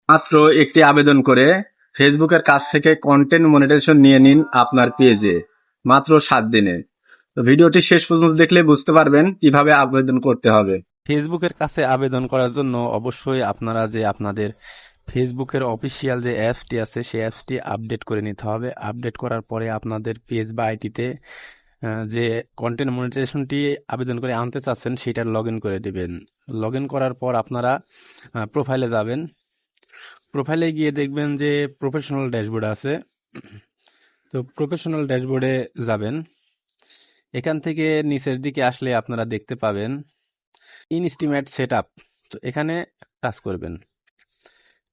মাত্র একটি আবেদন করে ফেসবুকের কাছ থেকে কন্টেন্ট মনিটাইজেশন নিয়ে নিন আপনার পেজে, মাত্র 7 দিনে। তো ভিডিওটি শেষ পর্যন্ত দেখলে বুঝতে পারবেন কিভাবে আবেদন করতে হবে। ফেসবুকের কাছে আবেদন করার জন্য অবশ্যই আপনারা যে আপনাদের ফেসবুকের অফিসিয়াল যে অ্যাপসটি আছে সেই অ্যাপসটি আপডেট করে নিতে হবে। আপডেট করার পরে আপনাদের পেজ বা আইটিতে যে কন্টেন্ট মনিটাইজেশনটি আবেদন করে আনতে চাচ্ছেন সেটা লগ ইন করে দেবেন। লগ ইন করার পর আপনারা প্রোফাইলে যাবেন। প্রোফাইলে গিয়ে দেখবেন যে প্রফেশনাল ড্যাশবোর্ড আছে। তো প্রফেশনাল ড্যাশবোর্ডে যাবেন। এখান থেকে নিচের দিকে আসলে আপনারা দেখতে পাবেন ইনস্টিমেট সেটআপ। তো এখানে টাচ করবেন।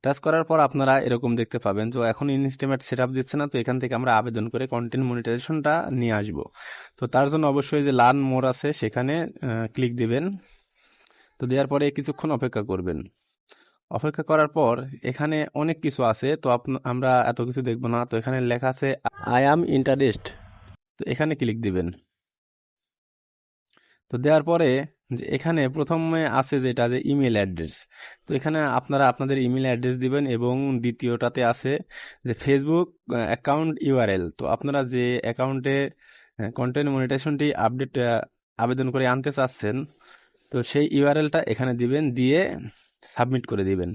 টাচ করার পর আপনারা এরকম দেখতে পাবেন যে এখন ইনস্টিমেট সেটআপ দিচ্ছে না, তো এখান থেকে আমরা আবেদন করে কন্টেন্ট মনিটাইজেশনটা নিয়ে আসব। তো তার জন্য অবশ্যই যে লার্ন মোর আছে সেখানে ক্লিক দিবেন। তো দেওয়ার পরে কিছুক্ষণ অপেক্ষা করবেন। অপেক্ষা করার পর এখানে অনেক কিছু আছে, তো আমরা এত কিছু দেখব না। তো এখানে লেখা আছে আই অ্যাম ইন্টারেস্ট, তো এখানে ক্লিক দিবেন। তো দেওয়ার পরে যে এখানে প্রথমে আছে যেটা যে ইমেল অ্যাড্রেস, তো এখানে আপনারা আপনাদের ইমেল অ্যাড্রেস দিবেন এবং দ্বিতীয়টাতে আছে যে ফেসবুক অ্যাকাউন্ট ইউআরএল। তো আপনারা যে অ্যাকাউন্টে কন্টেন্ট মনিটাইজেশনটি আবেদন করে আনতে চাচ্ছেন, তো সেই ইউআরএলটা এখানে দিবেন, দিয়ে সাবমিট করে দিবেন।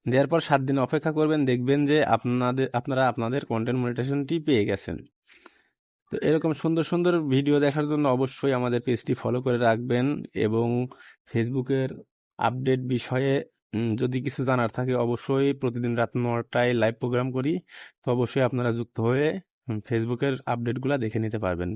দেওয়ার পর 7 দিন অপেক্ষা করবেন, দেখবেন যে আপনারা আপনাদের কন্টেন্ট মনিটাইজেশনটি পেয়ে গেছেন। তো এরকম সুন্দর সুন্দর ভিডিও দেখার জন্য অবশ্যই আমাদের পেজটি ফলো করে রাখবেন এবং ফেসবুকের আপডেট বিষয়ে যদি কিছু জানার থাকে অবশ্যই প্রতিদিন রাত 9টায় লাইভ প্রোগ্রাম করি। তো অবশ্যই আপনারা যুক্ত হয়ে ফেসবুকের আপডেটগুলো দেখে নিতে পারবেন।